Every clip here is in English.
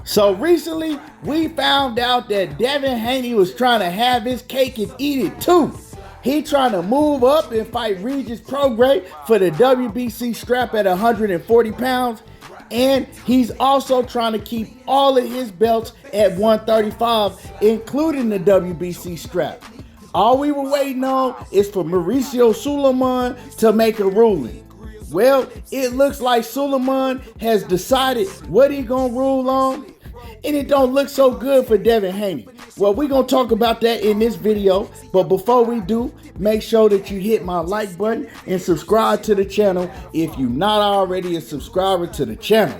So recently, we found out that Devin Haney was trying to have his cake and eat it too. He trying to move up and fight Regis Prograis for the WBC strap at 140 pounds. And he's also trying to keep all of his belts at 135, including the WBC strap. All we were waiting on is for Mauricio Suleiman to make a ruling. Well, it looks like Suleiman has decided what he gonna rule on, and it don't look so good for Devin Haney. Well, we're gonna talk about that in this video, but before we do, make sure that you hit my like button and subscribe to the channel if you're not already a subscriber to the channel.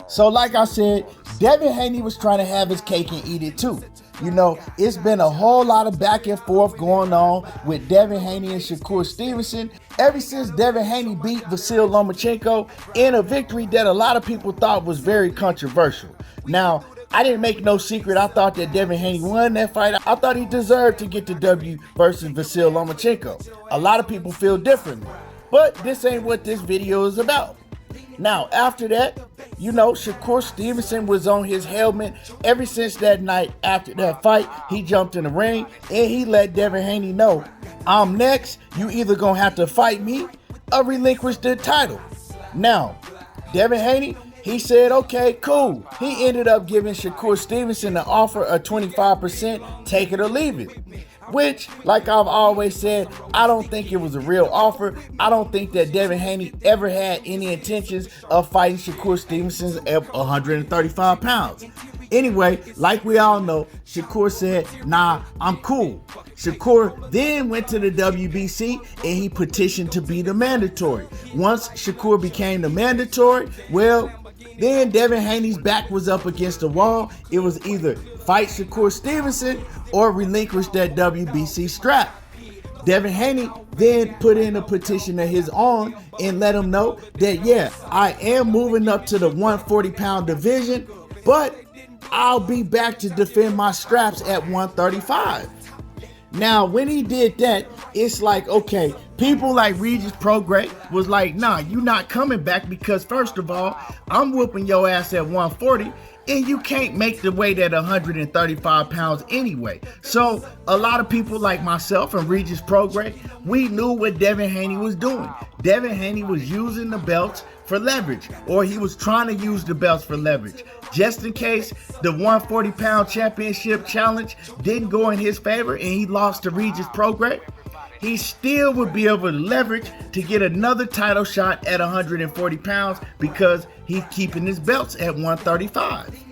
So like I said, Devin Haney was trying to have his cake and eat it too. You know, it's been a whole lot of back and forth going on with Devin Haney and Shakur Stevenson ever since Devin Haney beat Vasyl Lomachenko in a victory that a lot of people thought was very controversial. Now, I didn't make no secret. I thought that Devin Haney won that fight. I thought he deserved to get the W versus Vasyl Lomachenko. A lot of people feel differently, but this ain't what this video is about. Now, after that, you know, Shakur Stevenson was on his helmet ever since that night. After that fight, he jumped in the ring and he let Devin Haney know, I'm next. You either gonna have to fight me or relinquish the title. Now, Devin Haney, he said, okay, cool. He ended up giving Shakur Stevenson the offer of 25%, take it or leave it. Which, like I've always said, I don't think it was a real offer. I don't think that Devin Haney ever had any intentions of fighting Shakur Stevenson at 135 pounds. Anyway, like we all know, Shakur said, nah, I'm cool. Shakur then went to the WBC and he petitioned to be the mandatory. Once Shakur became the mandatory, well, then Devin Haney's back was up against the wall. It was either fight Shakur Stevenson or relinquish that WBC strap. Devin Haney then put in a petition of his own and let him know that, yeah, I am moving up to the 140-pound division, but I'll be back to defend my straps at 135. Now, when he did that, it's like, okay, people like Regis Prograis was like, nah, you not coming back because first of all, I'm whooping your ass at 140 and you can't make the weight at 135 pounds anyway. So a lot of people like myself and Regis Prograis, we knew what Devin Haney was doing. Devin Haney was using the belts for leverage, or he was trying to use the belts for leverage. Just in case the 140-pound championship challenge didn't go in his favor and he lost to Regis Prograis, he still would be able to leverage to get another title shot at 140 pounds because he's keeping his belts at 135.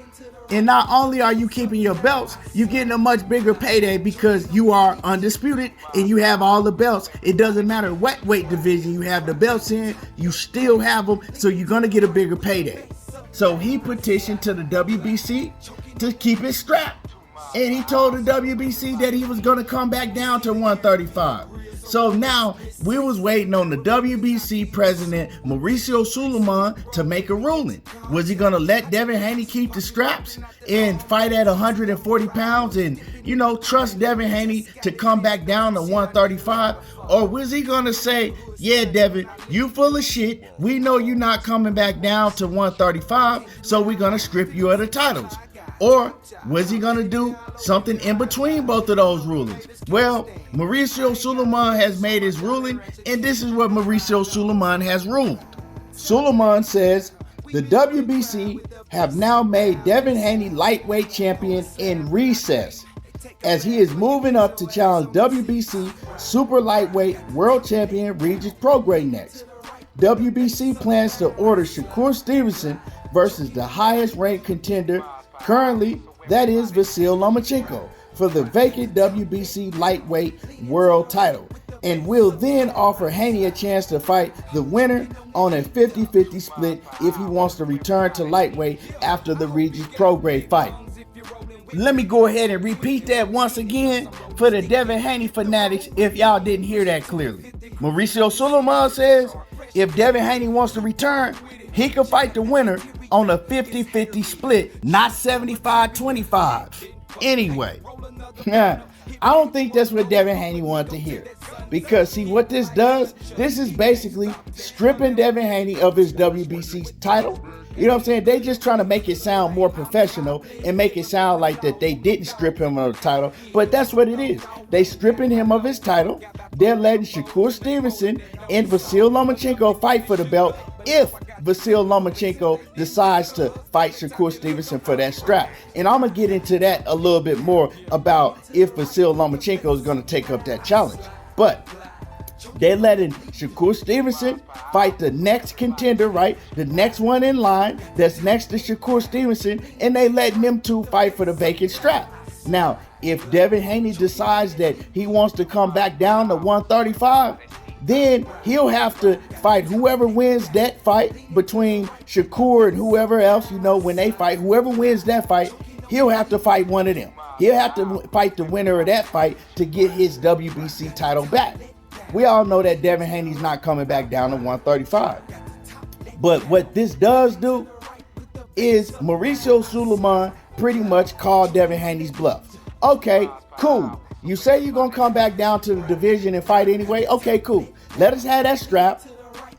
And not only are you keeping your belts, you're getting a much bigger payday because you are undisputed and you have all the belts. It doesn't matter what weight division you have the belts in, you still have them, so you're going to get a bigger payday. So he petitioned to the WBC to keep it strapped. And he told the WBC that he was going to come back down to 135. So now we was waiting on the WBC president, Mauricio Suleiman, to make a ruling. Was he going to let Devin Haney keep the straps and fight at 140 pounds and, you know, trust Devin Haney to come back down to 135? Or was he going to say, yeah, Devin, you full of shit. We know you're not coming back down to 135, so we're going to strip you of the titles. Or was he going to do something in between both of those rulings? Well, Mauricio Suleiman has made his ruling, and this is what Mauricio Suleiman has ruled. Suleiman says, the WBC have now made Devin Haney lightweight champion in recess, as he is moving up to challenge WBC super lightweight world champion Regis Prograis next. WBC plans to order Shakur Stevenson versus the highest ranked contender currently, that is Vasyl Lomachenko, for the vacant WBC lightweight world title, and will then offer Haney a chance to fight the winner on a 50-50 split if he wants to return to lightweight after the Regis Prograis fight. Let me go ahead and repeat that once again for the Devin Haney fanatics if y'all didn't hear that clearly. Mauricio Suleiman says if Devin Haney wants to return, he can fight the winner on a 50-50 split, not 75-25. Anyway, I don't think that's what Devin Haney wanted to hear. Because see what this does, this is basically stripping Devin Haney of his WBC title You know what I'm saying? They just trying to make it sound more professional and make it sound like that they didn't strip him of the title. But that's what it is. They stripping him of his title. They're letting Shakur Stevenson and Vasyl Lomachenko fight for the belt if Vasyl Lomachenko decides to fight Shakur Stevenson for that strap. And I'm going to get into that a little bit more about if Vasyl Lomachenko is going to take up that challenge. But they're letting Shakur Stevenson fight the next contender, right? The next one in line that's next to Shakur Stevenson, and they letting them two fight for the vacant strap. Now, if Devin Haney decides that he wants to come back down to 135, then he'll have to fight whoever wins that fight between Shakur and whoever else, when they fight, whoever wins that fight, he'll have to fight one of them. He'll have to fight the winner of that fight to get his WBC title back. We all know that Devin Haney's not coming back down to 135. But what this does do is Mauricio Suleiman pretty much called Devin Haney's bluff. Okay, cool. You say you're going to come back down to the division and fight anyway? Okay, cool. Let us have that strap,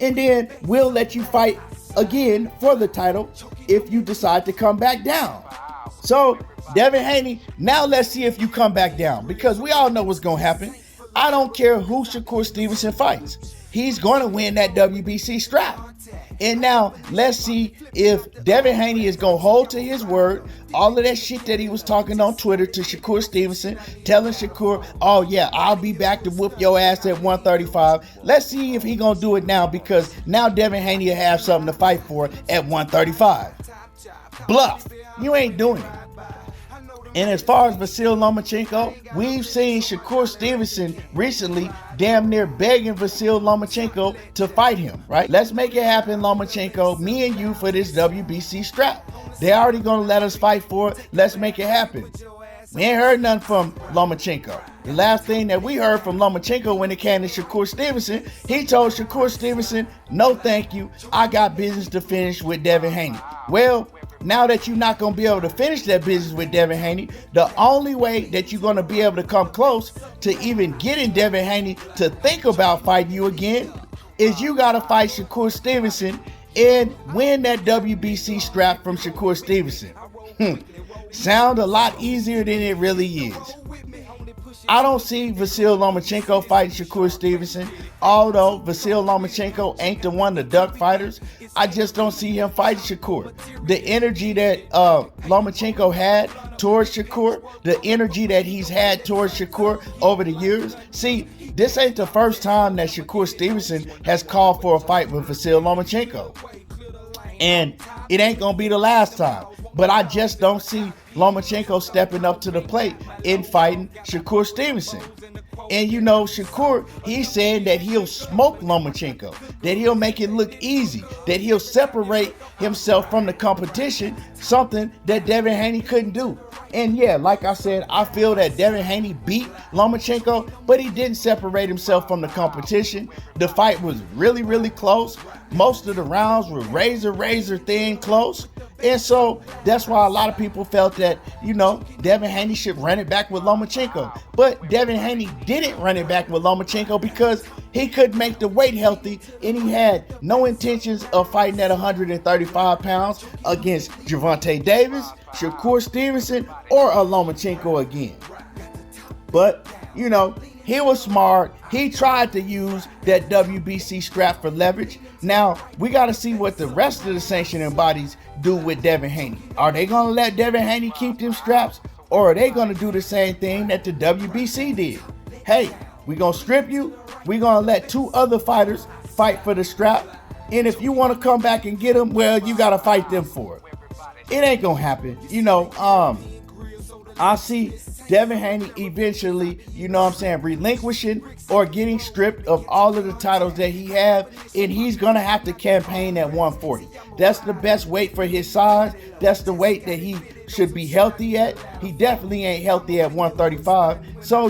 and then we'll let you fight again for the title if you decide to come back down. So, Devin Haney, now let's see if you come back down, because we all know what's going to happen. I don't care who Shakur Stevenson fights. He's going to win that WBC strap. And now, let's see if Devin Haney is going to hold to his word. All of that shit that he was talking on Twitter to Shakur Stevenson, telling Shakur, oh yeah, I'll be back to whoop your ass at 135. Let's see if he's going to do it now, because now Devin Haney will have something to fight for at 135. Bluff. You ain't doing it. And as far as Vasyl Lomachenko, we've seen Shakur Stevenson recently damn near begging Vasyl Lomachenko to fight him, right? Let's make it happen, Lomachenko, me and you, for this WBC strap. They already gonna let us fight for it. Let's make it happen. We ain't heard nothing from Lomachenko. The last thing that we heard from Lomachenko when it came to Shakur Stevenson, he told Shakur Stevenson, no thank you, I got business to finish with Devin Haney. Well, now that you're not going to be able to finish that business with Devin Haney, the only way that you're going to be able to come close to even getting Devin Haney to think about fighting you again is you got to fight Shakur Stevenson and win that WBC strap from Shakur Stevenson. Sound a lot easier than it really is. I don't see Vasyl Lomachenko fighting Shakur Stevenson. Although Vasyl Lomachenko ain't the one to duck fighters, I just don't see him fighting Shakur. The energy that Lomachenko had towards Shakur, the energy that he's had towards Shakur over the years. See, this ain't the first time that Shakur Stevenson has called for a fight with Vasyl Lomachenko. And it ain't going to be the last time. But I just don't see Lomachenko stepping up to the plate in fighting Shakur Stevenson. And Shakur, he's saying that he'll smoke Lomachenko, that he'll make it look easy, that he'll separate himself from the competition, something that Devin Haney couldn't do. And yeah, like I said, I feel that Devin Haney beat Lomachenko, but he didn't separate himself from the competition. The fight was really, really close. Most of the rounds were razor thin close. And so that's why a lot of people felt that, Devin Haney should run it back with Lomachenko. But Devin Haney didn't run it back with Lomachenko because he couldn't make the weight healthy, and he had no intentions of fighting at 135 pounds against Gervonta Davis, Shakur Stevenson, or a Lomachenko again. But, he was smart. He tried to use that WBC strap for leverage. Now, we got to see what the rest of the sanctioning bodies do with Devin Haney. Are they going to let Devin Haney keep them straps, or are they going to do the same thing that the WBC did? Hey, we going to strip you. We going to let two other fighters fight for the strap. And if you want to come back and get them, well, you got to fight them for it. It ain't going to happen. I see Devin Haney eventually, relinquishing or getting stripped of all of the titles that he have, and he's going to have to campaign at 140. That's the best weight for his size. That's the weight that he should be healthy at. He definitely ain't healthy at 135. So,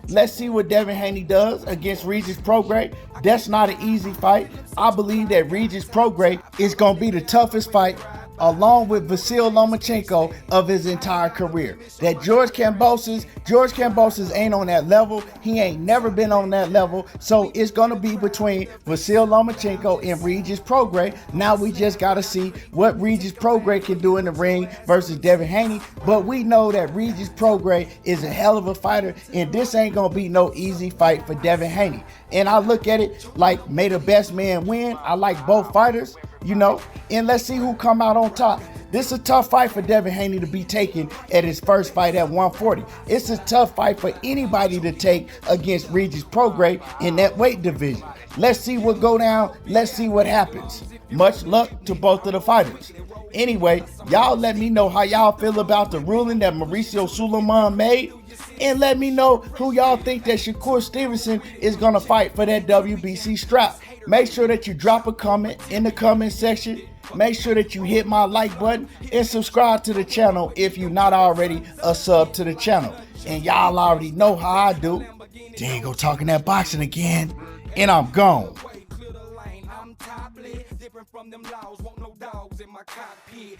let's see what Devin Haney does against Regis Prograis. That's not an easy fight. I believe that Regis Prograis is going to be the toughest fight along with Vasyl Lomachenko of his entire career. That George Kambosos ain't on that level. He ain't never been on that level. So it's going to be between Vasyl Lomachenko and Regis Prograis. Now we just got to see what Regis Prograis can do in the ring versus Devin Haney. But we know that Regis Prograis is a hell of a fighter, and this ain't going to be no easy fight for Devin Haney. And I look at it like, may the best man win. I like both fighters, and let's see who come out on top. This is a tough fight for Devin Haney to be taken at his first fight at 140. It's a tough fight for anybody to take against Regis Prograis in that weight division. Let's see what go down. Let's see what happens. Much luck to both of the fighters. Anyway, y'all let me know how y'all feel about the ruling that Mauricio Suleiman made. And let me know who y'all think that Shakur Stevenson is going to fight for that WBC strap. Make sure that you drop a comment in the comment section. Make sure that you hit my like button and subscribe to the channel if you're not already a sub to the channel. And y'all already know how I do. Diego talking that boxing again, and I'm gone. Different from them laws, won't no dogs in my cockpit.